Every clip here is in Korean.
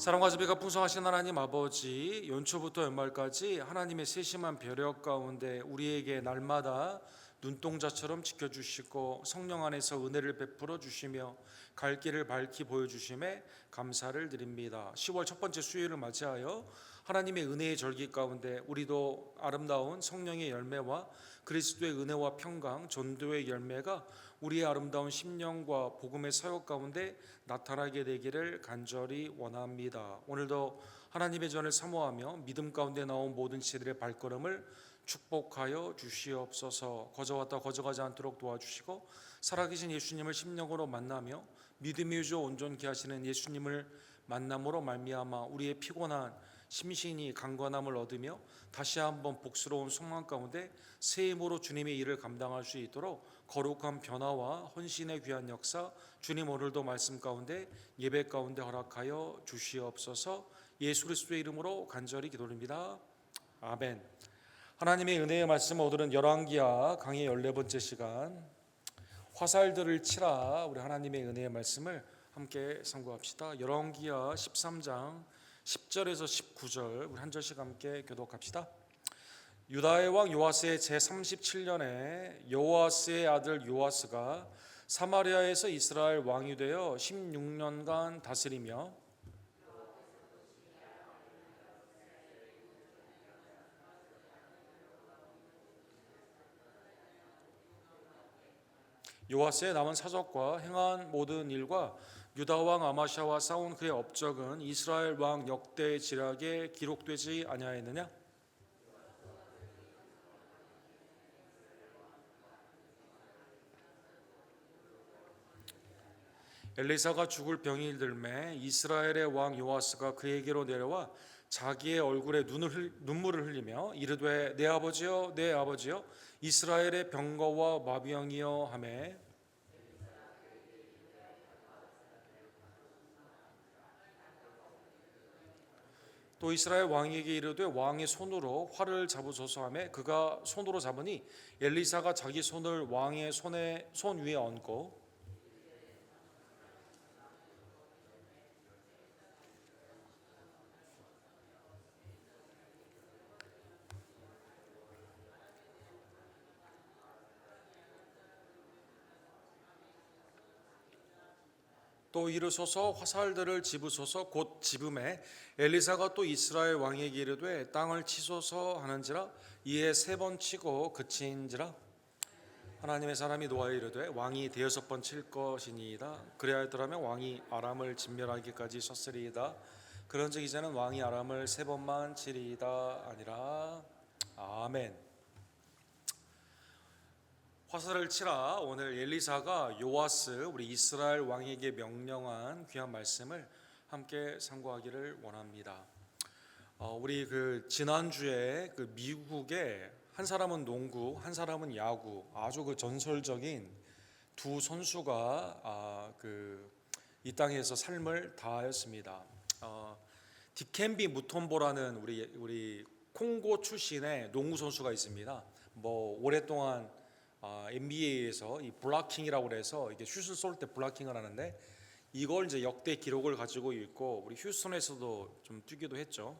사랑과 자비가 풍성하신 하나님 아버지, 연초부터 연말까지 하나님의 세심한 배려 가운데 우리에게 날마다 눈동자처럼 지켜주시고 성령 안에서 은혜를 베풀어 주시며 갈 길을 밝히 보여주심에 감사를 드립니다. 10월 첫 번째 수요일을 맞이하여 하나님의 은혜의 절기 가운데 우리도 아름다운 성령의 열매와 그리스도의 은혜와 평강, 전도의 열매가 우리의 아름다운 심령과 복음의 사역 가운데 나타나게 되기를 간절히 원합니다. 오늘도 하나님의 전을 사모하며 믿음 가운데 나온 모든 시들의 발걸음을 축복하여 주시옵소서. 거저왔다 거저가지 않도록 도와주시고 살아계신 예수님을 심령으로 만나며 믿음의 유저 온전케 하시는 예수님을 만남으로 말미암아 우리의 피곤한 심신이 강건함을 얻으며 다시 한번 복스러운 소망 가운데 새 힘으로 주님의 일을 감당할 수 있도록 거룩한 변화와 헌신의 귀한 역사 주님 오늘도 말씀 가운데 예배 가운데 허락하여 주시옵소서. 예수 그리스도의 이름으로 간절히 기도드립니다. 아멘. 하나님의 은혜의 말씀 오늘은 열왕기하 강의 14번째 시간 화살들을 치라, 우리 하나님의 은혜의 말씀을 함께 상고합시다. 열왕기하 13장 10절에서 19절 우리 한 절씩 함께 교독합시다. 유다의 왕 요아스의 제37년에 요아스의 아들 요아스가 사마리아에서 이스라엘 왕이 되어 16년간 다스리며 요아스의 남은 사적과 행한 모든 일과 유다 왕 아마샤와 싸운 그의 업적은 이스라엘 왕 역대 지략에 기록되지 아니하였느냐? 엘리사가 죽을 병이 들매 이스라엘의 왕 요아스가 그에게로 내려와 자기의 얼굴에 눈물을 흘리며 이르되 내 아버지여 내 아버지여 이스라엘의 병거와 마병이여 하매 또 이스라엘 왕에게 이르되 왕의 손으로 활을 잡으소서 하매 그가 손으로 잡으니 엘리사가 자기 손을 왕의 손 위에 얹고 또 이르소서 화살들을 집으소서. 곧 집음에 엘리사가 또 이스라엘 왕에게 이르되 땅을 치소서 하는지라. 이에 3번 치고 그친지라. 하나님의 사람이 노하여 이르되 왕이 6번 칠 것이니이다. 그리하였더라면 왕이 아람을 진멸하기까지 썼으리이다. 그런즉 이제는 왕이 아람을 3번만 치리이다 아니라. 아멘. 화살을 치라. 오늘 엘리사가 요아스 우리 이스라엘 왕에게 명령한 귀한 말씀을 함께 상고하기를 원합니다. 우리 지난주에 미국에 한 사람은 농구, 한 사람은 야구, 아주 전설적인 두 선수가 이 땅에서 삶을 다하였습니다. 디켄비 무톰보라는 우리 콩고 출신의 농구 선수가 있습니다. 오랫동안 NBA에서 이 블락킹이라고 해서 이게 슛을 쏠 때 블락킹을 하는데 이걸 이제 역대 기록을 가지고 있고 우리 휴스턴에서도 좀 뛰기도 했죠.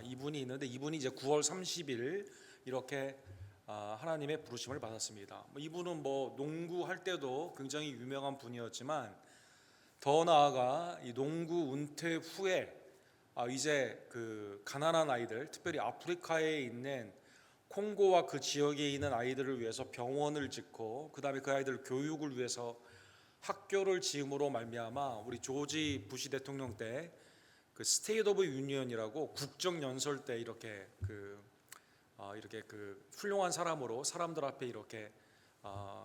이분이 있는데 이분이 이제 9월 30일 이렇게 하나님의 부르심을 받았습니다. 이분은 농구 할 때도 굉장히 유명한 분이었지만 더 나아가 이 농구 은퇴 후에 이제 가난한 아이들, 특별히 아프리카에 있는 콩고와 그 지역에 있는 아이들을 위해서 병원을 짓고 그 다음에 그 아이들 교육을 위해서 학교를 지음으로 말미암아 우리 조지 부시 대통령 때 스테이트 오브 유니언이라고 국정 연설 때 이렇게 훌륭한 사람으로 사람들 앞에 이렇게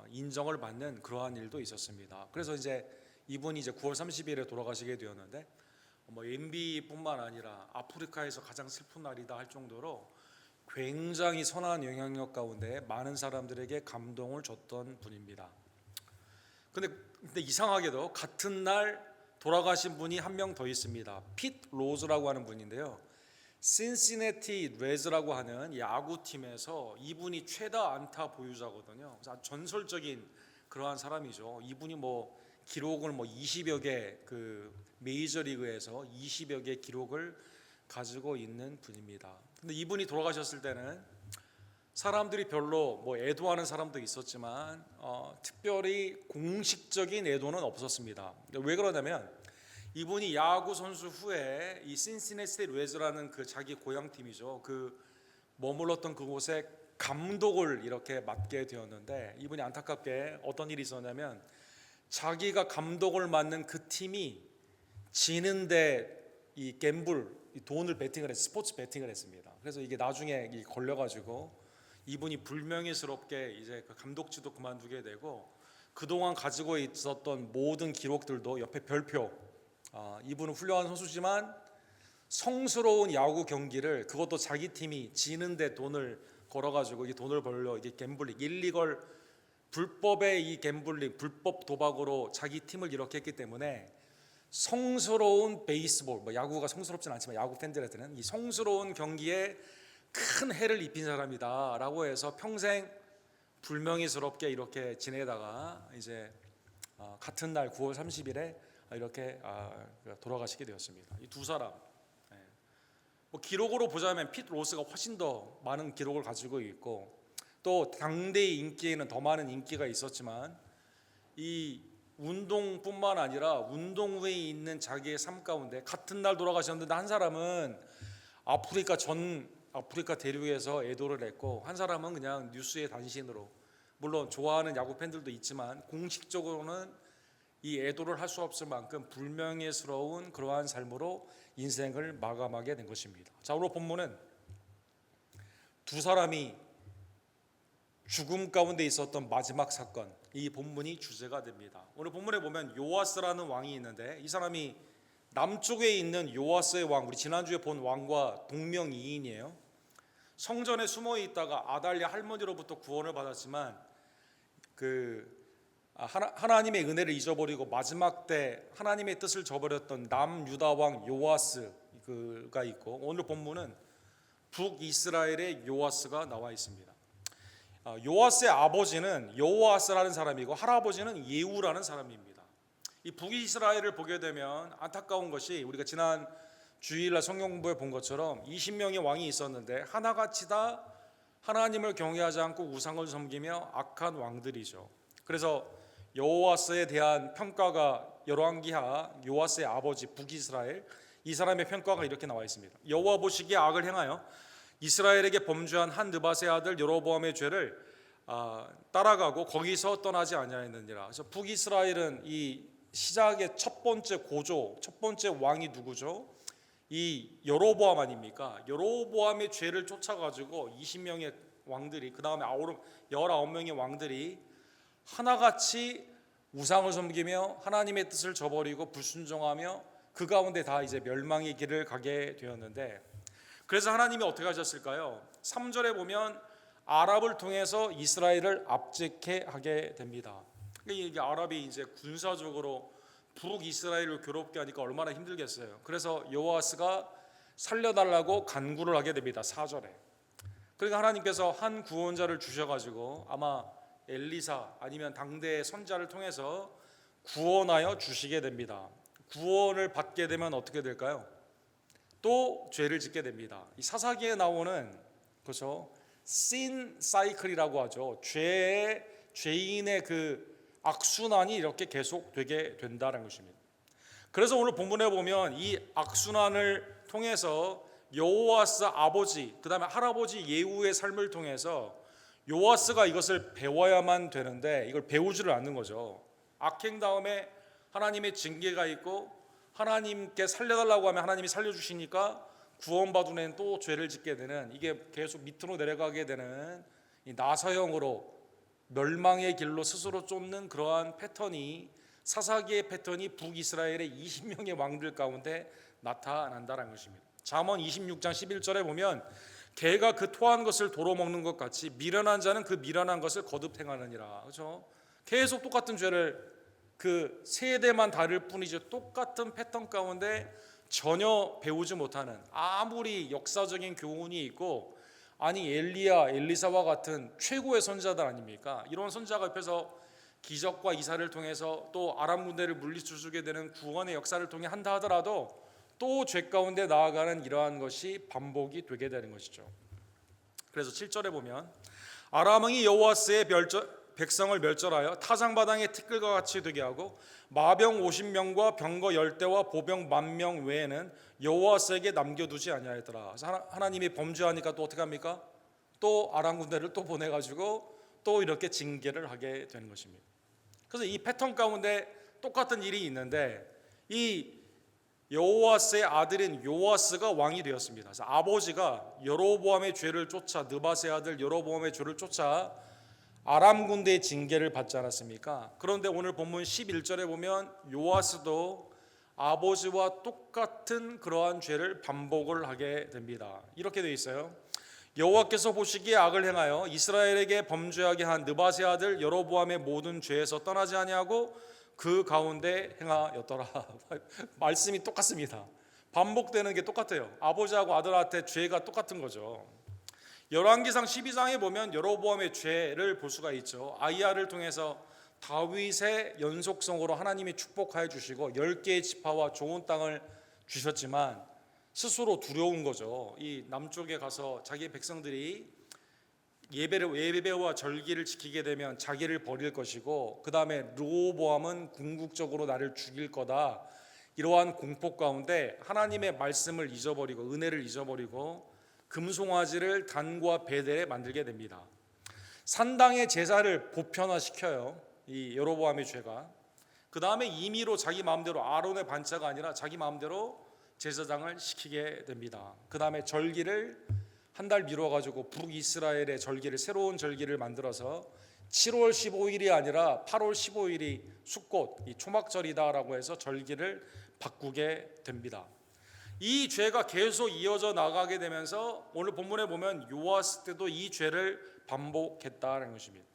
인정을 받는 그러한 일도 있었습니다. 그래서 이제 이분이 이제 9월 30일에 돌아가시게 되었는데 NBA뿐만 아니라 아프리카에서 가장 슬픈 날이다 할 정도로 굉장히 선한 영향력 가운데 많은 사람들에게 감동을 줬던 분입니다. 근데 이상하게도 같은 날 돌아가신 분이 한 명 더 있습니다. 핏 로즈라고 하는 분인데요. 신시내티 레즈라고 하는 야구팀에서 이분이 최다 안타 보유자거든요. 아주 전설적인 그러한 사람이죠. 이분이 기록을 뭐 20여 개 그 메이저리그에서 20여 개 기록을 가지고 있는 분입니다. 근데 이분이 돌아가셨을 때는 사람들이 별로 뭐 애도하는 사람도 있었지만 특별히 공식적인 애도는 없었습니다. 왜 그러냐면 이분이 야구 선수 후에 이 신시내티 레즈라는 그 자기 고향 팀이죠. 그 머물렀던 그곳에 감독을 이렇게 맡게 되었는데 이분이 안타깝게 어떤 일이 있었냐면 자기가 감독을 맡는 그 팀이 지는데 이 갬블, 이 돈을 베팅을 스포츠 베팅을 했습니다. 그래서 이게 나중에 걸려가지고 이분이 불명예스럽게 이제 그 감독직도 그만두게 되고 그동안 가지고 있었던 모든 기록들도 옆에 별표. 이분은 훌륭한 선수지만 성스러운 야구 경기를 그것도 자기 팀이 지는데 돈을 걸어가지고 이 돈을 벌려 이게 갬블링, 일리걸 불법의 이 갬블링, 불법 도박으로 자기 팀을 이렇게 했기 때문에 성스러운 베이스볼, 뭐 야구가 성스럽진 않지만 야구 팬들한테는 이 성스러운 경기에 큰 해를 입힌 사람이다라고 해서 평생 불명예스럽게 이렇게 지내다가 이제 같은 날 9월 30일에 이렇게 돌아가시게 되었습니다. 이 두 사람 뭐 기록으로 보자면 핏 로스가 훨씬 더 많은 기록을 가지고 있고 또 당대의 인기에는 더 많은 인기가 있었지만 이 운동뿐만 아니라 운동 후에 있는 자기의 삶 가운데 같은 날 돌아가셨는데 한 사람은 아프리카 대륙에서 애도를 했고 한 사람은 그냥 뉴스의 단신으로 물론 좋아하는 야구 팬들도 있지만 공식적으로는 이 애도를 할 수 없을 만큼 불명예스러운 그러한 삶으로 인생을 마감하게 된 것입니다. 자, 오늘 본문은 두 사람이 죽음 가운데 있었던 마지막 사건, 이 본문이 주제가 됩니다. 오늘 본문에 보면 요아스라는 왕이 있는데 이 사람이 남쪽에 있는 요아스의 왕, 우리 지난주에 본 왕과 동명이인이에요. 성전에 숨어 있다가 아달랴 할머니로부터 구원을 받았지만 하나님의 은혜를 잊어버리고 마지막 때 하나님의 뜻을 저버렸던 남유다 왕 요아스가 있고 오늘 본문은 북이스라엘의 요아스가 나와 있습니다. 요아스의 아버지는 여호아스라는 사람이고 할아버지는 예후라는 사람입니다. 이 북이스라엘을 보게 되면 안타까운 것이 우리가 지난 주일날 성경 공부에 본 것처럼 20명의 왕이 있었는데 하나같이 다 하나님을 경외하지 않고 우상을 섬기며 악한 왕들이죠. 그래서 여호아스에 대한 평가가 열왕기하 요아스의 아버지 북이스라엘 이 사람의 평가가 이렇게 나와 있습니다. 여호와 보시기에 악을 행하여 이스라엘에게 범죄한 한 느밧의 아들 여로보암의 죄를 따라가고 거기서 떠나지 아니하였느니라. 그래서 북이스라엘은 이 시작의 첫 번째 고조, 첫 번째 왕이 누구죠? 이 여로보암 아닙니까? 여로보암의 죄를 쫓아가지고 20명의 왕들이 그 다음에 19명의 왕들이 하나같이 우상을 섬기며 하나님의 뜻을 저버리고 불순종하며 그 가운데 다 이제 멸망의 길을 가게 되었는데 그래서 하나님이 어떻게 하셨을까요? 3절에 보면 아랍을 통해서 이스라엘을 압제케 하게 됩니다. 이게 아랍이 이제 군사적으로 북이스라엘을 괴롭게 하니까 얼마나 힘들겠어요. 그래서 여호아스가 살려달라고 간구를 하게 됩니다. 4절에. 그러니까 하나님께서 한 구원자를 주셔가지고 아마 엘리사 아니면 당대의 선자를 통해서 구원하여 주시게 됩니다. 구원을 받게 되면 어떻게 될까요? 또 죄를 짓게 됩니다. 이 사사기에 나오는 그렇죠? 신 사이클이라고 하죠. 죄인의 그 악순환이 이렇게 계속되게 된다는 것입니다. 그래서 오늘 본문에 보면 이 악순환을 통해서 여호아스 아버지 그다음에 할아버지 예후의 삶을 통해서 요아스가 이것을 배워야만 되는데 이걸 배우지를 않는 거죠. 악행 다음에 하나님의 징계가 있고 하나님께 살려달라고 하면 하나님이 살려주시니까 구원받은 애는 또 죄를 짓게 되는 이게 계속 밑으로 내려가게 되는 이 나사형으로 멸망의 길로 스스로 쫓는 그러한 패턴이 사사기의 패턴이 북이스라엘의 20명의 왕들 가운데 나타난다는 것입니다. 잠언 26장 11절에 보면 개가 그 토한 것을 도로 먹는 것 같이 미련한 자는 그 미련한 것을 거듭 행하느니라. 그렇죠? 계속 똑같은 죄를 그 세대만 다를 뿐이죠. 똑같은 패턴 가운데 전혀 배우지 못하는 아무리 역사적인 교훈이 있고 아니 엘리야 엘리사와 같은 최고의 선자들 아닙니까? 이런 선자가 옆에서 기적과 이사를 통해서 또 아람 군대를 물리쳐주게 되는 구원의 역사를 통해 한다 하더라도 또 죄 가운데 나아가는 이러한 것이 반복이 되게 되는 것이죠. 그래서 7절에 보면 아람 왕이 여호와스의 백성을 멸절하여 타작마당의 티끌과 같이 되게 하고 마병 50명과 병거 10대와 보병 10,000명 외에는 여호와스에게 남겨두지 아니하였더라. 그래서 하나님이 범죄하니까 또 어떻게 합니까? 또 아람 군대를 또 보내가지고 또 이렇게 징계를 하게 되는 것입니다. 그래서 이 패턴 가운데 똑같은 일이 있는데 이 여호와스의 아들인 요아스가 왕이 되었습니다. 그래서 아버지가 여로보암의 죄를 쫓아 느밧의 아들 여로보암의 죄를 쫓아 아람 군대의 징계를 받지 않았습니까? 그런데 오늘 본문 11절에 보면 요아스도 아버지와 똑같은 그러한 죄를 반복을 하게 됩니다. 이렇게 되어 있어요. 여호와께서 보시기에 악을 행하여 이스라엘에게 범죄하게 한 느밧의 아들 여로보암의 모든 죄에서 떠나지 아니하고 그 가운데 행하였더라. 말씀이 똑같습니다. 반복되는 게 똑같아요. 아버지하고 아들한테 죄가 똑같은 거죠. 열왕기상 12장에 보면 여로보암의 죄를 볼 수가 있죠. 아이야를 통해서 다윗의 연속성으로 하나님이 축복하여 주시고 10개의 지파와 좋은 땅을 주셨지만 스스로 두려운 거죠. 이 남쪽에 가서 자기 백성들이 예배와 절기를 지키게 되면 자기를 버릴 것이고 그 다음에 르호보암은 궁극적으로 나를 죽일 거다. 이러한 공포 가운데 하나님의 말씀을 잊어버리고 은혜를 잊어버리고 금송아지를 단과 베델에 만들게 됩니다. 산당의 제사를 보편화시켜요. 이 여로보암의 죄가. 그 다음에 임의로 자기 마음대로 아론의 반차가 아니라 자기 마음대로 제사장을 시키게 됩니다. 그 다음에 절기를 한 달 미뤄가지고 북이스라엘의 절기를 새로운 절기를 만들어서 7월 15일이 아니라 8월 15일이 숫꽃 이 초막절이다라고 해서 절기를 바꾸게 됩니다. 이 죄가 계속 이어져 나가게 되면서 오늘 본문에 보면 요아스 때도 이 죄를 반복했다는 것입니다.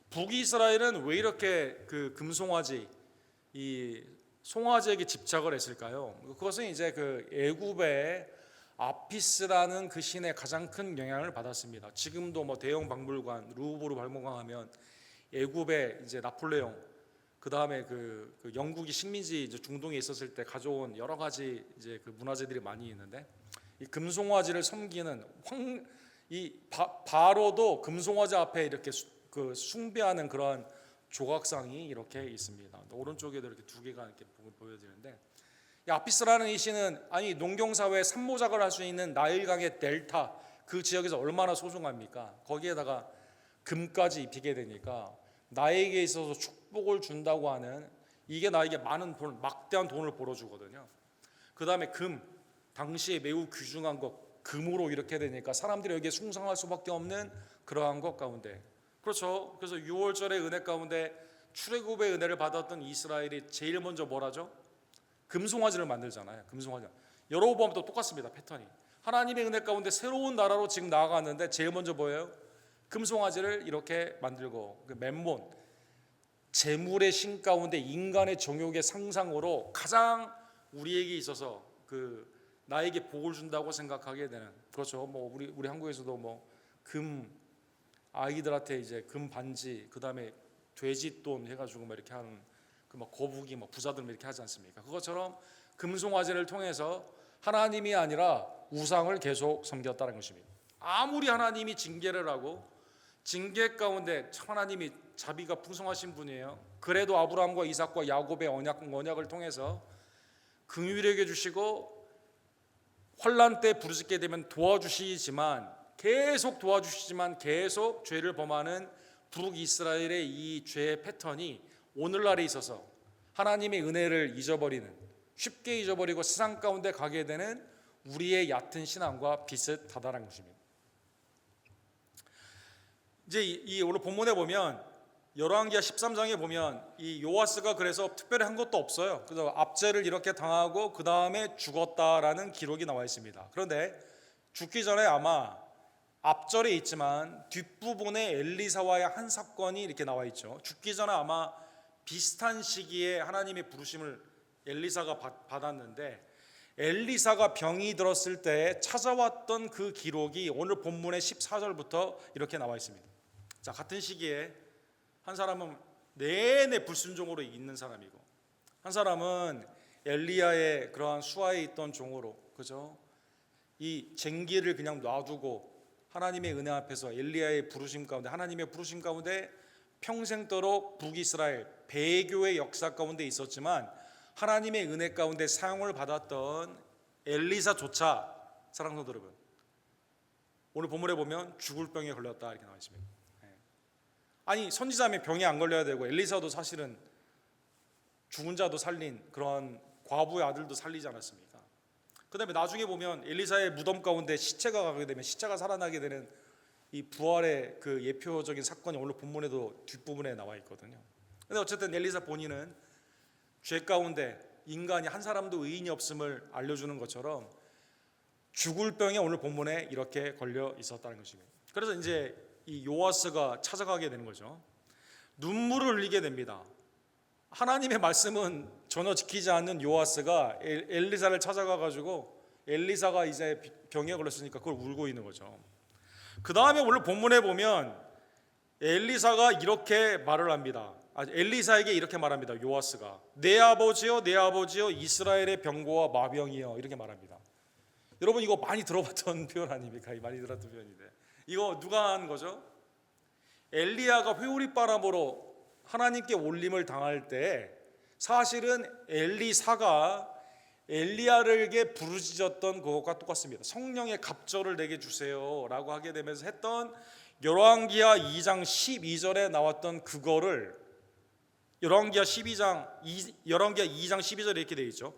북이스라엘은 왜 이렇게 그 금송아지 이 송아지에게 집착을 했을까요? 그것은 이제 그 애굽의 아피스라는 그 신의 가장 큰 영향을 받았습니다. 지금도 뭐 대형 박물관 루브르 박물관 애굽의 이제 나폴레옹 그 다음에 그 영국이 식민지 이제 중동에 있었을 때 가져온 여러 가지 이제 그 문화재들이 많이 있는데 이 금송아지를 섬기는 바로도 금송아지 앞에 이렇게 그 숭배하는 그런 조각상이 이렇게 있습니다. 오른쪽에도 이렇게 두 개가 이렇게 보여지는데 아피스라는 이 신은 아니 농경사회에 산모작을 할 수 있는 나일강의 델타 그 지역에서 얼마나 소중합니까? 거기에다가 금까지 입히게 되니까 나에게 있어서 축복을 준다고 하는 이게 나에게 많은 돈, 막대한 돈을 벌어주거든요. 그 다음에 금, 당시에 매우 귀중한 것 금으로 이렇게 되니까 사람들이 여기에 숭상할 수밖에 없는 그러한 것 가운데 그렇죠. 그래서 6월절의 은혜 가운데 출애굽의 은혜를 받았던 이스라엘이 제일 먼저 뭘 하죠? 금송아지를 만들잖아요. 금송아지. 여로보암도 똑같습니다. 패턴이. 하나님의 은혜 가운데 새로운 나라로 지금 나아갔는데 제일 먼저 뭐예요? 금송아지를 이렇게 만들고 그 멤몬 재물의 신 가운데 인간의 정욕의 상상으로 가장 우리에게 있어서 그 나에게 복을 준다고 생각하게 되는 그렇죠. 뭐 우리 한국에서도 뭐 금 아이들한테 이제 금 반지 그다음에 돼지돈 해가지고 뭐 이렇게 하는 그 뭐 거북이 뭐 부자들 이렇게 하지 않습니까? 그것처럼 금송아지를 통해서 하나님이 아니라 우상을 계속 섬겼다는 것입니다. 아무리 하나님이 징계를 하고 징계 가운데 하나님이 자비가 풍성하신 분이에요. 그래도 아브라함과 이삭과 야곱의 언약을 통해서 긍휼히 여겨주시고 환난 때 부르짖게 되면 도와주시지만 계속 죄를 범하는 북이스라엘의 이 죄의 패턴이 오늘날에 있어서 하나님의 은혜를 잊어버리는 쉽게 잊어버리고 세상 가운데 가게 되는 우리의 얕은 신앙과 비슷하다는 것입니다. 이제 이 오늘 본문에 보면 열왕기하 13장에 보면 이 요아스가 그래서 특별히 한 것도 없어요. 그래서 압제를 이렇게 당하고 그 다음에 죽었다라는 기록이 나와 있습니다. 그런데 죽기 전에 아마 앞절에 있지만 뒷부분에 엘리사와의 한 사건이 이렇게 나와 있죠. 죽기 전에 아마 비슷한 시기에 하나님의 부르심을 엘리사가 받았는데 엘리사가 병이 들었을 때 찾아왔던 그 기록이 오늘 본문의 14절부터 이렇게 나와 있습니다. 자, 같은 시기에 한 사람은 내내 불순종으로 있는 사람이고, 한 사람은 엘리야의 그러한 수하에 있던 종으로, 그죠? 이 쟁기를 그냥 놔두고 하나님의 은혜 앞에서 엘리야의 부르심 가운데, 하나님의 부르심 가운데 평생도록 북이스라엘 배교의 역사 가운데 있었지만 하나님의 은혜 가운데 사용을 받았던 엘리사조차, 사랑하는 여러분, 오늘 본문에 보면 죽을 병에 걸렸다 이렇게 나와 있습니다. 아니, 선지자면 병에 안 걸려야 되고, 엘리사도 사실은 죽은 자도 살린 그런 과부의 아들도 살리지 않았습니까? 그 다음에 나중에 보면 엘리사의 무덤 가운데 시체가 가게 되면 시체가 살아나게 되는 이 부활의 그 예표적인 사건이 오늘 본문에도 뒷부분에 나와 있거든요. 근데 어쨌든 엘리사 본인은 죄 가운데 인간이 한 사람도 의인이 없음을 알려주는 것처럼 죽을 병에 오늘 본문에 이렇게 걸려 있었다는 것입니다. 그래서 이제 이 요아스가 찾아가게 되는 거죠. 눈물을 흘리게 됩니다. 하나님의 말씀은 전혀 지키지 않는 요아스가 엘리사를 찾아가 가지고 엘리사가 이제 병에 걸렸으니까 그걸 울고 있는 거죠. 그 다음에 오늘 본문에 보면 엘리사가 이렇게 말을 합니다. 엘리사에게 이렇게 말합니다. 요아스가 내 아버지여 내 아버지여 이스라엘의 병고와 마병이여 이렇게 말합니다. 여러분 이거 많이 들어봤던 표현 아닙니까? 많이 들었던 표현인데 이거 누가 한 거죠? 엘리야가 회오리 바람으로 하나님께 올림을 당할 때 사실은 엘리사가 엘리야에게 부르짖었던 그것과 똑같습니다. 성령의 갑절을 내게 주세요 라고 하게 되면서 했던 열왕기하 2장 12절에 나왔던 그거를 열왕기하 2장 12절에 이렇게 되어 있죠.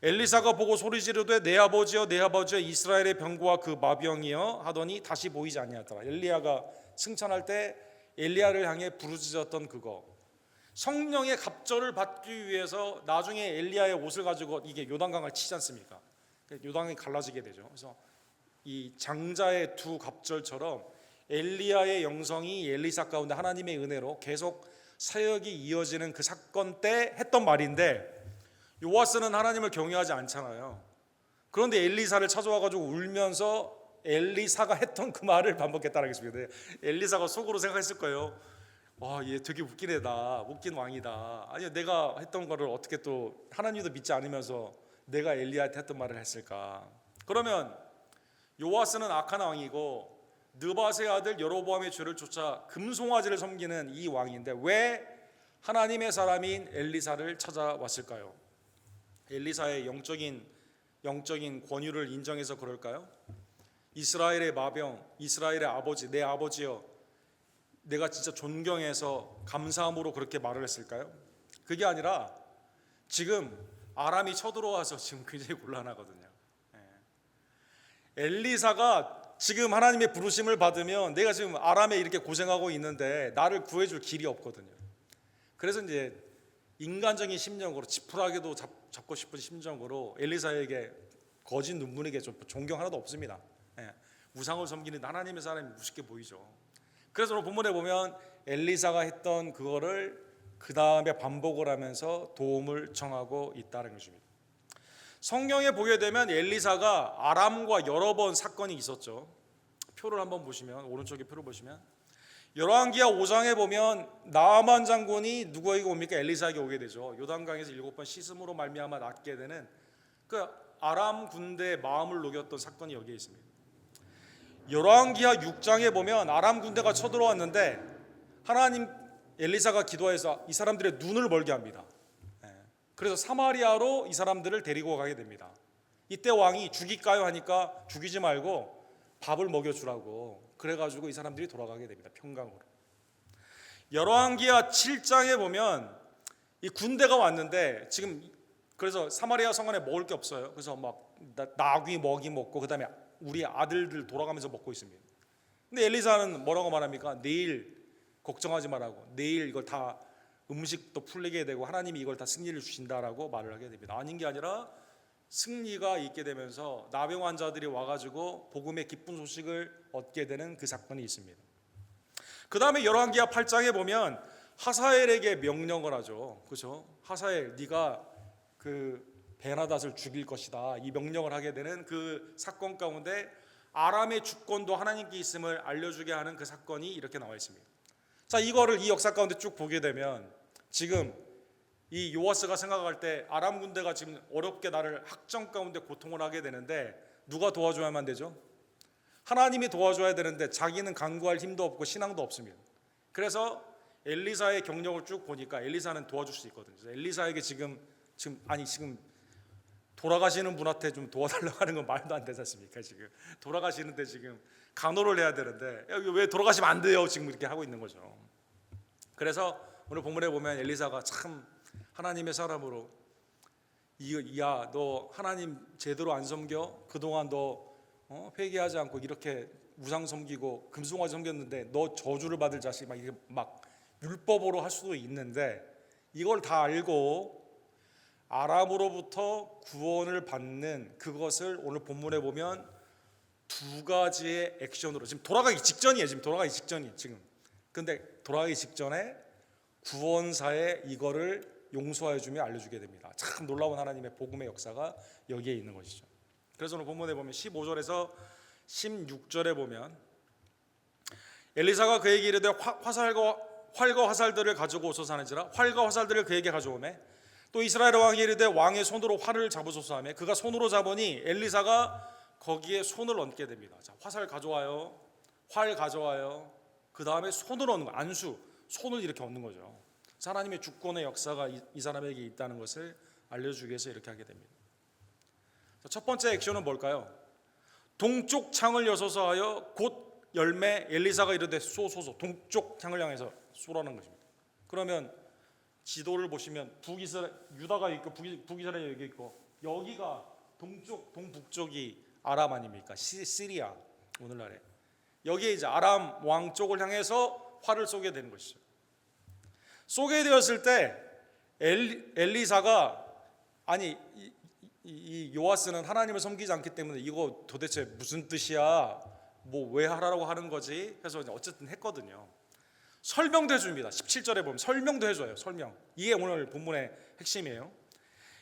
엘리사가 보고 소리 지르되 내 아버지여 내 아버지여 이스라엘의 병고와 그 마병이여 하더니 다시 보이지 아니하더라. 엘리야가 승천할 때 엘리야를 향해 부르짖었던 그거, 성령의 갑절을 받기 위해서 나중에 엘리야의 옷을 가지고 이게 요단강을 치지 않습니까? 요단강이 갈라지게 되죠. 그래서 이 장자의 두 갑절처럼 엘리야의 영성이 엘리사 가운데 하나님의 은혜로 계속 사역이 이어지는 그 사건 때 했던 말인데, 요아스는 하나님을 경외하지 않잖아요. 그런데 엘리사를 찾아와가지고 울면서 엘리사가 했던 그 말을 반복했다는 것입니다. 엘리사가 속으로 생각했을 거예요. 와, 얘 되게 웃긴 애다, 웃긴 왕이다. 아니, 내가 했던 거를 어떻게 또 하나님도 믿지 않으면서 내가 엘리야한테 했던 말을 했을까? 그러면 요아스는 악한 왕이고 느밧의 아들 여로보암의 죄를 쫓아 금송아지를 섬기는 이 왕인데 왜 하나님의 사람인 엘리사를 찾아왔을까요? 엘리사의 영적인 권유를 인정해서 그럴까요? 이스라엘의 마병, 이스라엘의 아버지, 내 아버지여, 내가 진짜 존경해서 감사함으로 그렇게 말을 했을까요? 그게 아니라 지금 아람이 쳐들어와서 지금 굉장히 곤란하거든요. 엘리사가 지금 하나님의 부르심을 받으면 내가 지금 아람에 이렇게 고생하고 있는데 나를 구해줄 길이 없거든요. 그래서 이제 인간적인 심정으로 지푸라기도 잡고 싶은 심정으로 엘리사에게 거짓 눈물에게 좀 존경 하나도 없습니다. 우상을 섬기는 하나님의 사람이 우습게 보이죠. 그래서 오늘 본문에 보면 엘리사가 했던 그거를 그 다음에 반복을 하면서 도움을 청하고 있다는 것입니다. 성경에 보게 되면 엘리사가 아람과 여러 번 사건이 있었죠. 표를 한번 보시면, 오른쪽에 표를 보시면 열왕기하 5장에 보면 나아만 장군이 누구에게 옵니까? 엘리사에게 오게 되죠. 요단강에서 7번 씻음으로 말미암아 낫게 되는 그 아람 군대의 마음을 녹였던 사건이 여기에 있습니다. 열왕기하 6장에 보면 아람 군대가 쳐들어왔는데 하나님 엘리사가 기도해서 이 사람들의 눈을 멀게 합니다. 그래서 사마리아로 이 사람들을 데리고 가게 됩니다. 이때 왕이 죽일까요 하니까 죽이지 말고 밥을 먹여주라고 그래가지고 이 사람들이 돌아가게 됩니다. 평강으로. 열왕기하 7장에 보면 이 군대가 왔는데 지금 그래서 사마리아 성 안에 먹을 게 없어요. 그래서 막 나귀 먹이 먹고 그 다음에 우리 아들들 돌아가면서 먹고 있습니다. 근데 엘리사는 뭐라고 말합니까? 내일 걱정하지 말라고, 내일 이걸 다 음식도 풀리게 되고 하나님이 이걸 다 승리를 주신다라고 말을 하게 됩니다. 아닌 게 아니라 승리가 있게 되면서 나병 환자들이 와가지고 복음의 기쁜 소식을 얻게 되는 그 사건이 있습니다. 그 다음에 열왕기하 8장에 보면 하사엘에게 명령을 하죠. 그렇죠? 하사엘, 네가 그 베나닷을 죽일 것이다, 이 명령을 하게 되는 그 사건 가운데 아람의 주권도 하나님께 있음을 알려주게 하는 그 사건이 이렇게 나와 있습니다. 자, 이거를 이 역사 가운데 쭉 보게 되면 지금 이 요아스가 생각할 때 아람 군대가 지금 어렵게 나를 학정 가운데 고통을 하게 되는데 누가 도와줘야만 되죠? 하나님이 도와줘야 되는데 자기는 간구할 힘도 없고 신앙도 없습니다. 그래서 엘리사의 경력을 쭉 보니까 엘리사는 도와줄 수 있거든요. 그래서 엘리사에게 지금 돌아가시는 분한테 좀 도와달라고 하는 건 말도 안 되지 않습니까? 지금 돌아가시는데 지금 간호를 해야 되는데 왜 돌아가시면 안 돼요? 지금 이렇게 하고 있는 거죠. 그래서 오늘 본문에 보면 엘리사가 참 하나님의 사람으로 야, 너 하나님 제대로 안 섬겨? 그동안 너 회개하지 않고 이렇게 우상 섬기고 금송아지 섬겼는데 너 저주를 받을 자식 막 이게 막 율법으로 할 수도 있는데 이걸 다 알고 아람으로부터 구원을 받는 그것을 오늘 본문에 보면 두 가지의 액션으로 지금 돌아가기 직전이에요. 지금 근데 돌아가기 직전에 구원사에 이거를 용서해 주며 알려주게 됩니다. 참 놀라운 하나님의 복음의 역사가 여기에 있는 것이죠. 그래서 오늘 본문에 보면 15절에서 16절에 보면 엘리사가 그에게 이르되 활과 화살들을 가지고 오소서 하는지라 활과 화살들을 그에게 가져오매 또 이스라엘 왕이 이르되 왕의 손으로 활을 잡으소서 하매 그가 손으로 잡으니 엘리사가 거기에 손을 얹게 됩니다. 자, 화살 가져와요. 활 가져와요. 그 다음에 손을 얹는 거, 안수, 손을 이렇게 얹는 거죠. 하나님의 주권의 역사가 이 사람에게 있다는 것을 알려주기 위해서 이렇게 하게 됩니다. 첫 번째 액션은 뭘까요? 동쪽 창을 여소서 하여 곧 열매 엘리사가 이르되 쏘소서 동쪽 창을 향해서 쏘라는 것입니다. 그러면 지도를 보시면 유다가 있고 북이스라엘이 여기 있고 여기가 동북쪽이 아람 아닙니까? 시리아 오늘날에 여기에 이제 아람 왕 쪽을 향해서 활을 쏘게 되는 것이죠. 쏘게 되었을 때 엘리사가 아니 이 요아스는 하나님을 섬기지 않기 때문에 이거 도대체 무슨 뜻이야? 뭐 왜 하라고 하는 거지? 해서 어쨌든 했거든요. 설명도 해줍니다. 17절에 보면 설명도 해줘요. 설명. 이게 오늘 본문의 핵심이에요.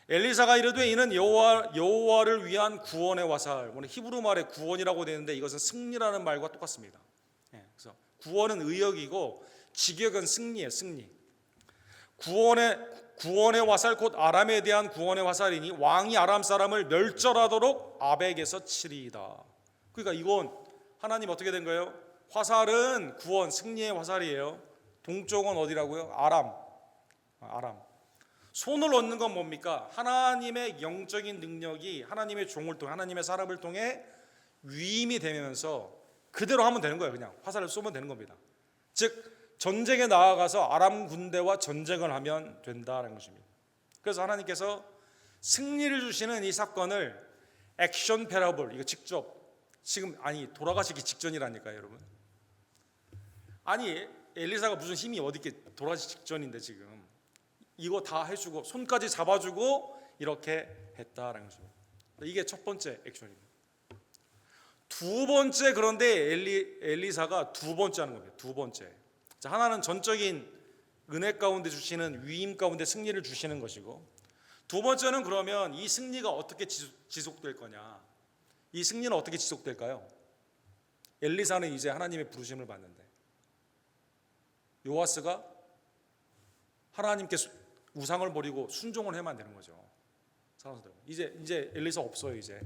엘리사가 이르되 이는 여호와를 위한 구원의 화살. 오늘 히브리 말에 구원이라고 되는데 이것은 승리라는 말과 똑같습니다. 그래서 구원은 의역이고 직역은 승리예요. 승리. 구원의 화살 곧 아람에 대한 구원의 화살이니 왕이 아람 사람을 멸절하도록 아벡에서 치리이다. 그러니까 이건 하나님 어떻게 된 거예요? 화살은 구원 승리의 화살이에요. 동쪽은 어디라고요? 아람. 손을 얻는 건 뭡니까? 하나님의 영적인 능력이 하나님의 종을 통해 하나님의 사람을 통해 위임이 되면서 그대로 하면 되는 거예요. 그냥 화살을 쏘면 되는 겁니다. 즉 전쟁에 나아가서 아람 군대와 전쟁을 하면 된다는 것입니다. 그래서 하나님께서 승리를 주시는 이 사건을 액션 패러블 이거 직접 지금 돌아가시기 직전이라니까요, 여러분. 엘리사가 무슨 힘이 어디 있게 돌아가시기 직전인데 지금 이거 다 해주고 손까지 잡아주고 이렇게 했다라는 것입니다. 이게 첫 번째 액션입니다. 두 번째 그런데 엘리사가 두 번째 하는 겁니다. 두 번째. 자, 하나는 전적인 은혜 가운데 주시는 위임 가운데 승리를 주시는 것이고 두 번째는 그러면 이 승리가 어떻게 지속될 거냐? 이 승리는 어떻게 지속될까요? 엘리사는 이제 하나님의 부르심을 받는데 요아스가 하나님께 우상을 버리고 순종을 해만 되는 거죠. 이제 엘리사 없어요. 이제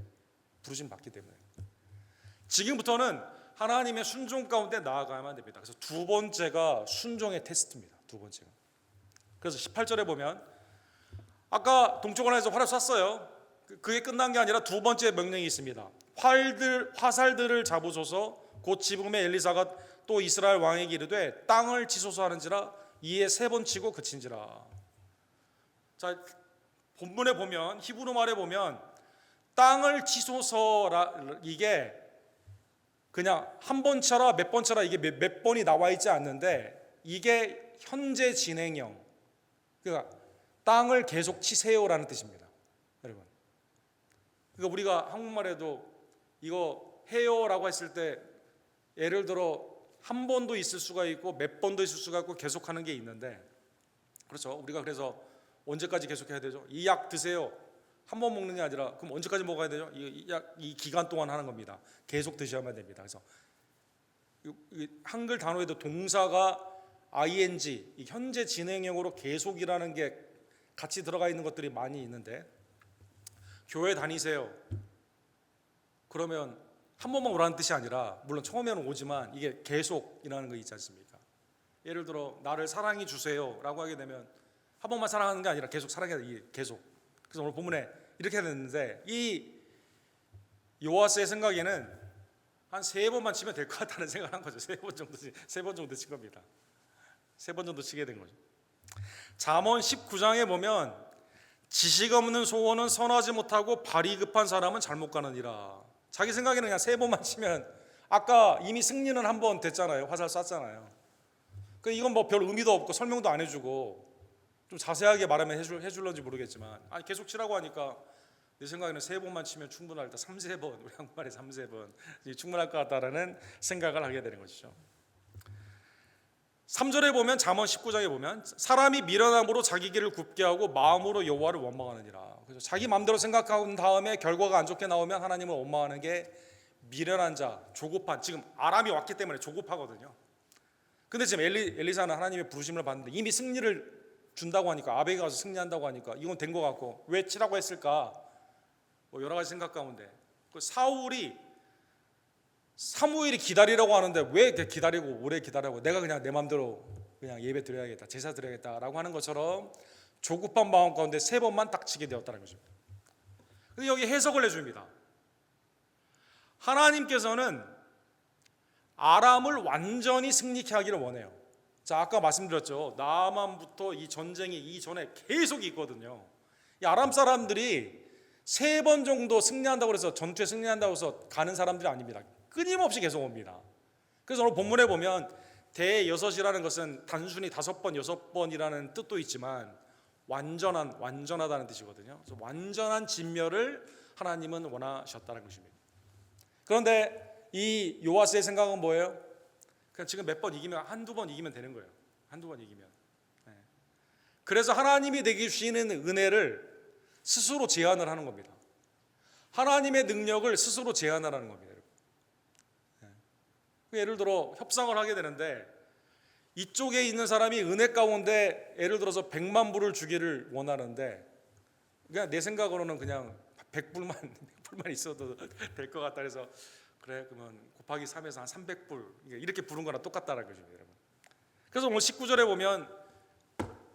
부르심 받기 때문에 지금부터는 하나님의 순종 가운데 나아가야만 됩니다. 그래서 두 번째가 순종의 테스트입니다. 두 번째가. 그래서 18절에 보면 아까 동쪽을 향해서 활을 쐈어요. 그게 끝난 게 아니라 두 번째 명령이 있습니다. 화살들을 잡으소서. 곧 집음에 엘리사가 또 이스라엘 왕에게 이르되 땅을 치소서 하는지라 이에 세 번 치고 그친지라. 자, 본문에 보면 히브리 말에 보면 땅을 치소서라 이게 그냥 한 번 쳐라 몇 번 쳐라 이게 몇 번이 나와 있지 않는데 이게 현재 진행형. 그러니까 땅을 계속 치세요라는 뜻입니다, 여러분. 그러니까 우리가 한국말에도 이거 해요라고 했을 때 예를 들어 한 번도 있을 수가 있고 몇 번도 있을 수가 있고 계속하는 게 있는데 그렇죠. 우리가 그래서 언제까지 계속해야 되죠? 이 약 드세요. 한 번 먹는 게 아니라 그럼 언제까지 먹어야 되죠? 이 기간 동안 하는 겁니다. 계속 드셔야만 됩니다. 그래서 한글 단어에도 동사가 ing, 이 현재 진행형으로 계속이라는 게 같이 들어가 있는 것들이 많이 있는데, 교회 다니세요. 그러면 한 번만 오라는 뜻이 아니라, 물론 처음에는 오지만 이게 계속이라는 거 있지 않습니까? 예를 들어 나를 사랑해 주세요 라고 하게 되면 한 번만 사랑하는 게 아니라 계속 사랑해야 돼. 계속. 그래서 오늘 본문에 이렇게 됐는데, 이 요아스의 생각에는 한 3번만 치면 될 것 같다는 생각을 한 거죠. 3번 정도 친 겁니다. 3번 정도 치게 된 거죠. 잠언 19장에 보면 지식 없는 소원은 선하지 못하고 발이 급한 사람은 잘못 가느니라. 자기 생각에는 그냥 3번만 치면, 아까 이미 승리는 한 번 됐잖아요. 화살 쐈잖아요. 이건 뭐 별 의미도 없고 설명도 안 해주고, 좀 자세하게 말하면 해줄런지 모르겠지만, 아니 계속 치라고 하니까 내 생각에는 3번만 치면 충분할 때 3~4번, 우리 한국말에 3~4번 충분할 것 같다라는 생각을 하게 되는 것이죠. 3절에 보면, 잠언 19장에 보면 사람이 미련함으로 자기 길을 굽게 하고 마음으로 여호와를 원망하느니라. 그래서 자기 마음대로 생각한 다음에 결과가 안 좋게 나오면 하나님을 원망하는 게 미련한 자, 조급한, 지금 아람이 왔기 때문에 조급하거든요. 근데 지금 엘리사는 하나님의 부르심을 받는데 이미 승리를 준다고 하니까, 아베가 가서 승리한다고 하니까 이건 된 것 같고, 왜 치라고 했을까? 뭐 여러 가지 생각 가운데 사무엘이 기다리라고 하는데 왜 기다리고 오래 기다리고, 내가 그냥 내 마음대로 그냥 예배 드려야겠다, 제사 드려야겠다라고 하는 것처럼 조급한 마음 가운데 3번만 딱 치게 되었다는 것입니다. 근데 여기 해석을 해줍니다. 하나님께서는 아람을 완전히 승리케 하기를 원해요. 자, 아까 말씀드렸죠. 나만부터 이 전쟁이 이전에 계속 있거든요. 이 아람 사람들이 3번 정도 승리한다고 해서, 전투에 승리한다고 해서 가는 사람들이 아닙니다. 끊임없이 계속 옵니다. 그래서 오늘 본문에 보면 대여섯이라는 것은 단순히 5번, 6번이라는 뜻도 있지만 완전하다는 뜻이거든요. 그래서 완전한 진멸을 하나님은 원하셨다는 것입니다. 그런데 이 요아스의 생각은 뭐예요? 그냥 지금 몇 번 이기면, 한두 번 이기면 되는 거예요. 한두 번 이기면. 그래서 하나님이 내게 주시는 은혜를 스스로 제한을 하는 겁니다. 하나님의 능력을 스스로 제한을 하는 겁니다. 예를 들어 협상을 하게 되는데, 이쪽에 있는 사람이 은혜 가운데 예를 들어서 100만 불을 주기를 원하는데, 그냥 내 생각으로는 그냥 100불만 있어도 될 것 같다. 그래서 그래, 그러면 곱하기 3에서 한 300불 이렇게 부른 거랑 똑같다는 거죠, 여러분. 그래서 오늘 19절에 보면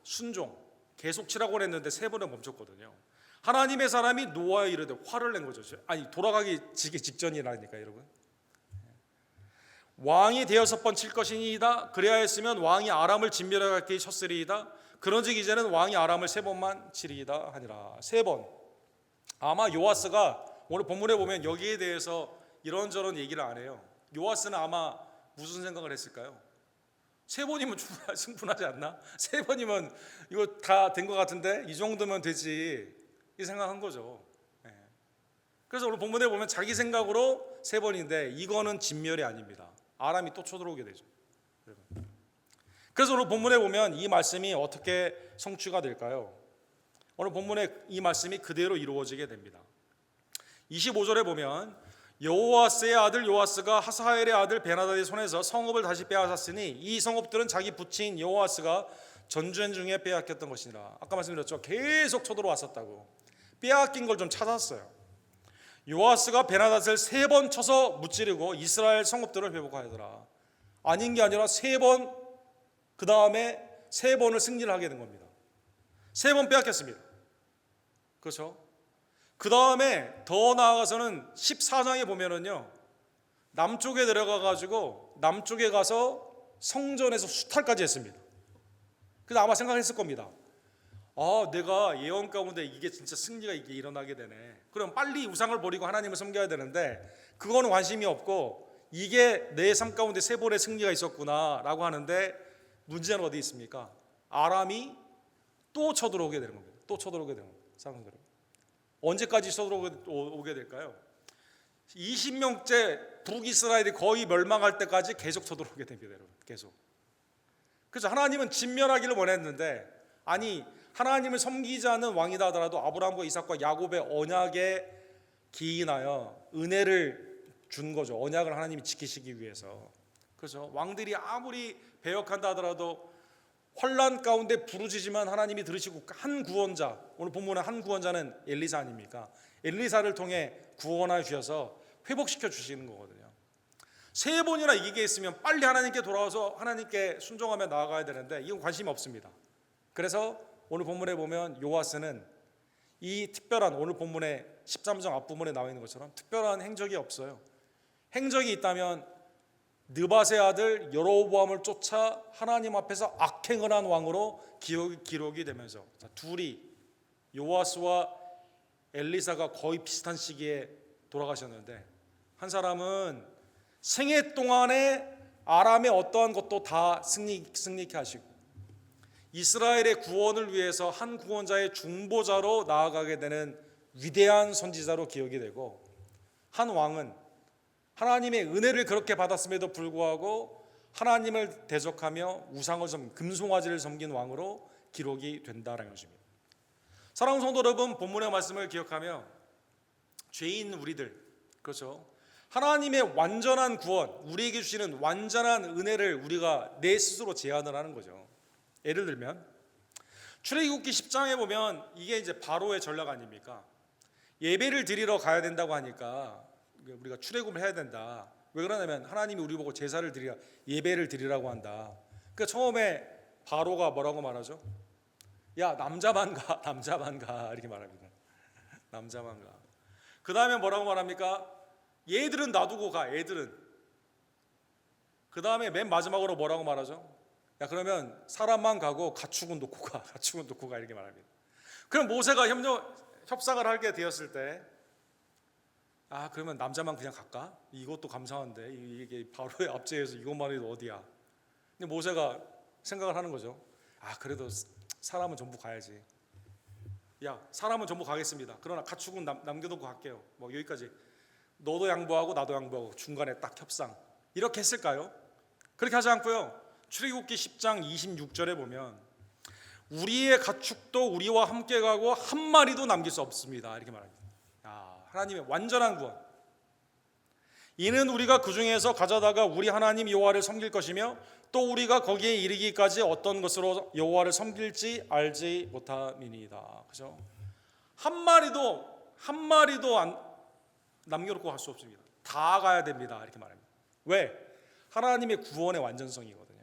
순종, 계속 치라고 했는데 3번에 멈췄거든요. 하나님의 사람이 노아에 이르되 화를 낸 거죠. 아니, 돌아가기 직전이라니까, 여러분. 왕이 대여섯 번 칠 것이니이다. 그리하였으면 왕이 아람을 진멸하게 쳤으리이다. 그런즉 이제는 왕이 아람을 3번만 치리이다 하니라. 3번. 아마 요아스가 오늘 본문에 보면 여기에 대해서 이런저런 얘기를 안 해요. 요아스는 아마 무슨 생각을 했을까요? 3번이면 충분하지 않나? 3번이면 이거 다 된 것 같은데, 이 정도면 되지, 이 생각한 거죠. 그래서 오늘 본문에 보면 자기 생각으로 3번인데 이거는 진멸이 아닙니다. 아람이 또 쳐들어오게 되죠. 그래서 오늘 본문에 보면 이 말씀이 어떻게 성취가 될까요? 오늘 본문에 이 말씀이 그대로 이루어지게 됩니다. 25절에 보면 여호아스의 아들 요아스가 하사엘의 아들 베나다의 손에서 성읍을 다시 빼앗았으니 이 성읍들은 자기 부친 여호아스가 전쟁 중에 빼앗겼던 것이니라. 아까 말씀드렸죠. 계속 쳐들어왔었다고. 빼앗긴 걸 좀 찾았어요. 요아스가 베나닷을 3번 쳐서 무찌르고 이스라엘 성읍들을 회복하더라. 아닌 게 아니라 3번, 그 다음에 3번을 승리를 하게 된 겁니다. 3번 빼앗겼습니다. 그렇죠? 그 다음에 더 나아가서는 14장에 보면은요, 남쪽에 들어가가지고 남쪽에 가서 성전에서 수탈까지 했습니다. 그래서 아마 생각했을 겁니다. 아, 내가 예언 가운데 이게 진짜 승리가 이게 일어나게 되네. 그럼 빨리 우상을 버리고 하나님을 섬겨야 되는데 그거는 관심이 없고, 이게 내 삶 가운데 3번의 승리가 있었구나라고 하는데, 문제는 어디 있습니까? 아람이 또 쳐들어오게 되는 겁니다. 또 쳐들어오게 되는 겁니다. 상승대로. 언제까지 쳐들어오게 될까요? 20년째 북이스라엘이 거의 멸망할 때까지 계속 쳐들어오게 됩니다, 여러분. 계속. 그래서 하나님은 진멸하기를 원했는데, 아니, 하나님을 섬기지 않는 왕이다 하더라도 아브라함과 이삭과 야곱의 언약에 기인하여 은혜를 준 거죠. 언약을 하나님이 지키시기 위해서. 그렇죠? 왕들이 아무리 배역한다 하더라도 환난 가운데 부르짖으면 하나님이 들으시고 한 구원자, 오늘 본문의 한 구원자는 엘리사 아닙니까? 엘리사를 통해 구원하여 주셔서 회복시켜 주시는 거거든요. 세 번이나 이기게 했으면 빨리 하나님께 돌아와서 하나님께 순종하며 나아가야 되는데 이건 관심이 없습니다. 그래서 오늘 본문에 보면 요아스는 이 특별한, 오늘 본문의 13장 앞부분에 나와 있는 것처럼 특별한 행적이 없어요. 행적이 있다면 느밧의 아들 여로보암을 쫓아 하나님 앞에서 악행을 한 왕으로 기록이 되면서, 둘이, 요아스와 엘리사가 거의 비슷한 시기에 돌아가셨는데, 한 사람은 생애 동안에 아람의 어떠한 것도 다 승리케 하시고 이스라엘의 구원을 위해서 한 구원자의 중보자로 나아가게 되는 위대한 선지자로 기억이 되고, 한 왕은 하나님의 은혜를 그렇게 받았음에도 불구하고 하나님을 대적하며 우상을 금송아지를 섬긴 왕으로 기록이 된다는 것입니다. 사랑하는 성도 여러분, 본문의 말씀을 기억하며 죄인 우리들, 그렇죠, 하나님의 완전한 구원, 우리에게 주시는 완전한 은혜를 우리가 내 스스로 제한을 하는 거죠. 예를 들면 출애굽기 10장에 보면 이게 이제 바로의 전략 아닙니까? 예배를 드리러 가야 된다고 하니까 우리가 출애굽을 해야 된다. 왜 그러냐면 하나님이 우리 보고 제사를 드리라, 예배를 드리라고 한다. 그러니까 처음에 바로가 뭐라고 말하죠? 야, 남자만 가, 남자만 가, 이렇게 말합니다. 남자만 가. 그 다음에 뭐라고 말합니까? 얘들은 놔두고 가, 얘들은. 그 다음에 맨 마지막으로 뭐라고 말하죠? 야, 그러면 사람만 가고 가축은 놓고 가, 가축은 놓고 가, 이렇게 말합니다. 그럼 모세가 협상을 하게 되었을 때, 그러면 남자만 그냥 갈까? 이것도 감사한데 이게 바로의 압제에서 이것만 해도 어디야? 근데 모세가 생각을 하는 거죠. 그래도 사람은 전부 가야지. 야, 사람은 전부 가겠습니다. 그러나 가축은 남겨놓고 갈게요. 뭐 여기까지. 너도 양보하고 나도 양보하고 중간에 딱 협상. 이렇게 했을까요? 그렇게 하지 않고요. 출애굽기 10장 26절에 보면 우리의 가축도 우리와 함께 가고 한 마리도 남길 수 없습니다. 이렇게 말합니다. 하나님의 완전한 구원. 이는 우리가 그 중에서 가져다가 우리 하나님 여호와를 섬길 것이며 또 우리가 거기에 이르기까지 어떤 것으로 여호와를 섬길지 알지 못함이니이다. 그죠? 한 마리도 남겨놓고 갈 수 없습니다. 다 가야 됩니다. 이렇게 말합니다. 왜? 하나님의 구원의 완전성이거든요.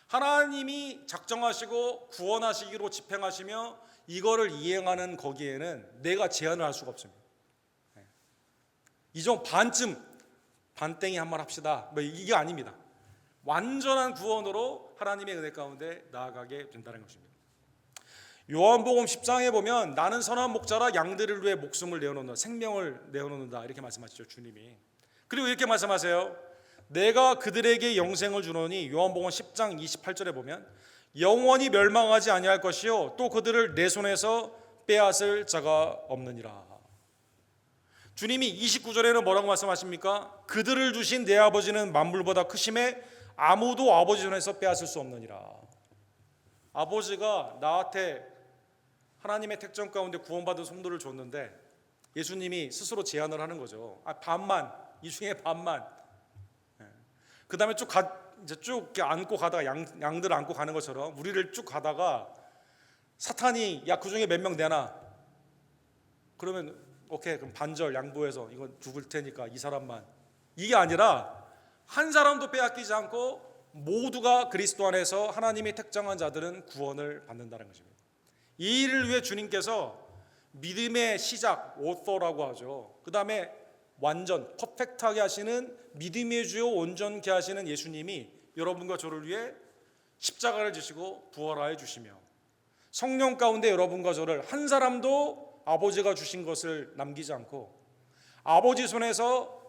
하나님이 작정하시고 구원하시기로 집행하시며 이거를 이행하는 거기에는 내가 제한을 할 수가 없습니다. 이종 반땡이 한 말 합시다, 뭐 이게 아닙니다. 완전한 구원으로 하나님의 은혜 가운데 나아가게 된다는 것입니다. 요한복음 10장에 보면 나는 선한 목자라 양들을 위해 목숨을 내어놓는다, 생명을 내어놓는다, 이렇게 말씀하시죠, 주님이. 그리고 이렇게 말씀하세요. 내가 그들에게 영생을 주노니, 요한복음 10장 28절에 보면 영원히 멸망하지 아니할 것이요 또 그들을 내 손에서 빼앗을 자가 없느니라. 주님이 29절에는 뭐라고 말씀하십니까? 그들을 주신 내 아버지는 만물보다 크심에 아무도 아버지 손에서 빼앗을 수 없느니라. 아버지가 나한테 하나님의 택정 가운데 구원받은 성도를 줬는데 예수님이 스스로 제안을 하는 거죠. 반만, 이 중에 반만. 그 다음에 쭉 안고 가다가 양들을 안고 가는 것처럼 우리를 쭉 가다가 사탄이 야, 그 중에 몇 명 내놔. 그러면 오케이, 그럼 반절 양보해서 이건 죽을 테니까 이 사람만. 이게 아니라 한 사람도 빼앗기지 않고 모두가 그리스도 안에서 하나님이 택정한 자들은 구원을 받는다는 것입니다. 이 일을 위해 주님께서 믿음의 시작, 오토라고 하죠. 그 다음에 완전, 퍼펙트하게 하시는 믿음의 주요 온전케 하시는 예수님이 여러분과 저를 위해 십자가를 지시고 부활하여 주시며 성령 가운데 여러분과 저를 한 사람도 아버지가 주신 것을 남기지 않고 아버지 손에서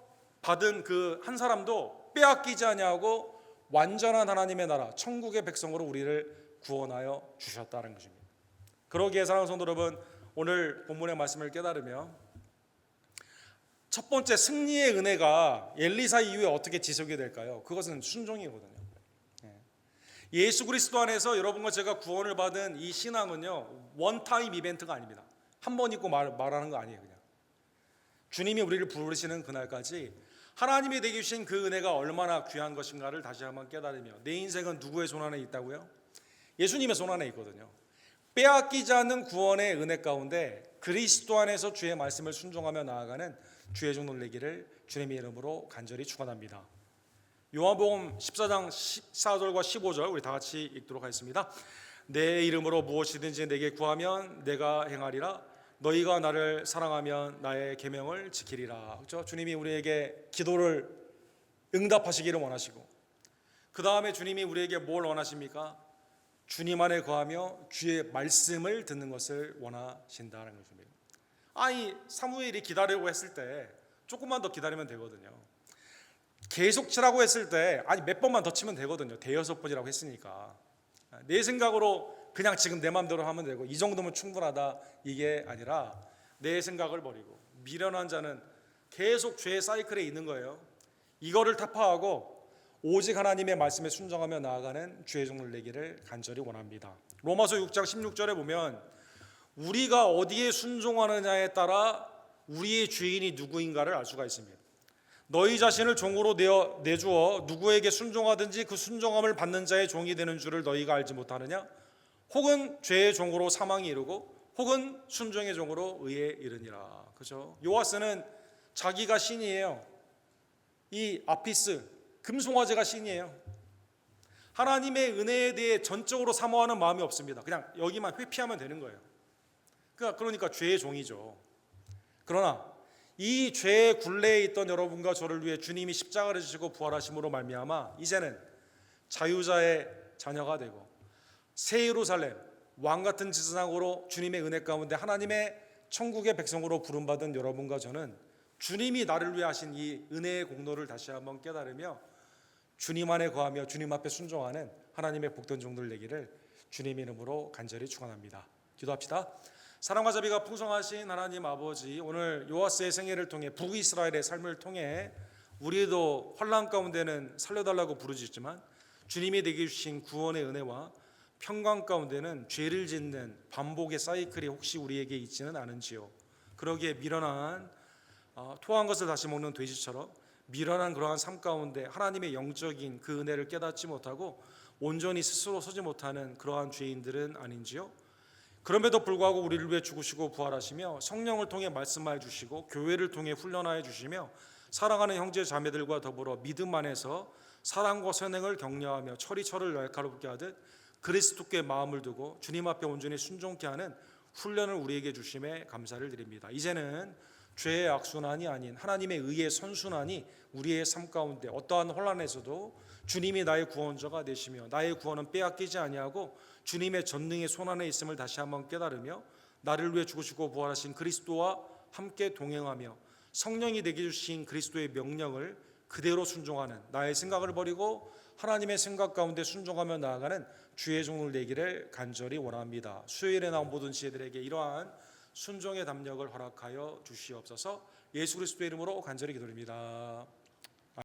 받은 그 한 사람도 빼앗기지 아니하고 완전한 하나님의 나라, 천국의 백성으로 우리를 구원하여 주셨다는 것입니다. 그러기에 사랑하는 성도 여러분, 오늘 본문의 말씀을 깨달으며 첫 번째 승리의 은혜가 엘리사 이후에 어떻게 지속이 될까요? 그것은 순종이거든요. 예수 그리스도 안에서 여러분과 제가 구원을 받은 이 신앙은요, 원타임 이벤트가 아닙니다. 한 번 있고 말하는 거 아니에요. 그냥 주님이 우리를 부르시는 그날까지 하나님이 내게 주신 그 은혜가 얼마나 귀한 것인가를 다시 한번 깨달으며 내 인생은 누구의 손 안에 있다고요? 예수님의 손 안에 있거든요. 빼앗기지 않는 구원의 은혜 가운데 그리스도 안에서 주의 말씀을 순종하며 나아가는 주의 종들 되기를 주님의 이름으로 간절히 축원합니다. 요한복음 14장 14절과 15절 우리 다 같이 읽도록 하겠습니다. 내 이름으로 무엇이든지 내게 구하면 내가 행하리라. 너희가 나를 사랑하면 나의 계명을 지키리라. 그렇죠? 주님이 우리에게 기도를 응답하시기를 원하시고, 그 다음에 주님이 우리에게 뭘 원하십니까? 주님 안에 거하며 주의 말씀을 듣는 것을 원하신다는 것입니다. 아니, 사무엘이 기다리고 했을 때 조금만 더 기다리면 되거든요. 계속 치라고 했을 때 아니 몇 번만 더 치면 되거든요. 대여섯 번이라고 했으니까. 내 생각으로 그냥 지금 내 마음대로 하면 되고 이 정도면 충분하다, 이게 아니라 내 생각을 버리고 미련한 자는 계속 죄의 사이클에 있는 거예요. 이거를 타파하고 오직 하나님의 말씀에 순종하며 나아가는 주의 종들 되기를 간절히 원합니다. 로마서 6장 16절에 보면 우리가 어디에 순종하느냐에 따라 우리의 주인이 누구인가를 알 수가 있습니다. 너희 자신을 종으로 내주어 누구에게 순종하든지 그 순종함을 받는 자의 종이 되는 줄을 너희가 알지 못하느냐? 혹은 죄의 종으로 사망에 이르고 혹은 순종의 종으로 의에 이르니라. 그죠? 요아스는 자기가 신이에요. 이 아피스 금송아지가 신이에요. 하나님의 은혜에 대해 전적으로 사모하는 마음이 없습니다. 그냥 여기만 회피하면 되는 거예요. 그러니까 죄의 종이죠. 그러나 이 죄의 굴레에 있던 여러분과 저를 위해 주님이 십자가를 지시고 부활하심으로 말미암아 이제는 자유자의 자녀가 되고 새 예루살렘 왕같은 지상으로 주님의 은혜 가운데 하나님의 천국의 백성으로 부름받은 여러분과 저는 주님이 나를 위해 하신 이 은혜의 공로를 다시 한번 깨달으며 주님 안에 거하며 주님 앞에 순종하는 하나님의 복된 종들 되기를 주님의 이름으로 간절히 축원합니다. 기도합시다. 사랑과 자비가 풍성하신 하나님 아버지, 오늘 요아스의 생애를 통해 북이스라엘의 삶을 통해 우리도 환난 가운데는 살려달라고 부르짖지만 주님이 내게 주신 구원의 은혜와 평강 가운데는 죄를 짓는 반복의 사이클이 혹시 우리에게 있지는 않은지요. 그러기에 미련한 토한 것을 다시 먹는 돼지처럼 미련한 그러한 삶 가운데 하나님의 영적인 그 은혜를 깨닫지 못하고 온전히 스스로 서지 못하는 그러한 죄인들은 아닌지요. 그럼에도 불구하고 우리를 위해 죽으시고 부활하시며 성령을 통해 말씀하여 주시고 교회를 통해 훈련하여 주시며 사랑하는 형제 자매들과 더불어 믿음 안에서 사랑과 선행을 격려하며 철이 철을 날카롭게 하듯 그리스도께 마음을 두고 주님 앞에 온전히 순종케 하는 훈련을 우리에게 주심에 감사를 드립니다. 이제는 죄의 악순환이 아닌 하나님의 의의 선순환이 우리의 삶 가운데 어떠한 혼란에서도 주님이 나의 구원자가 되시며 나의 구원은 빼앗기지 아니하고 주님의 전능의 손안에 있음을 다시 한번 깨달으며 나를 위해 죽으시고 부활하신 그리스도와 함께 동행하며 성령이 내게 주신 그리스도의 명령을 그대로 순종하는 나의 생각을 버리고 하나님의 생각 가운데 순종하며 나아가는 주의 종을 되기를 간절히 원합니다. 수요일에 나온 모든 지혜들에게 이러한 순종의 담력을 허락하여 주시옵소서. 예수 그리스도의 이름으로 간절히 기도드립니다.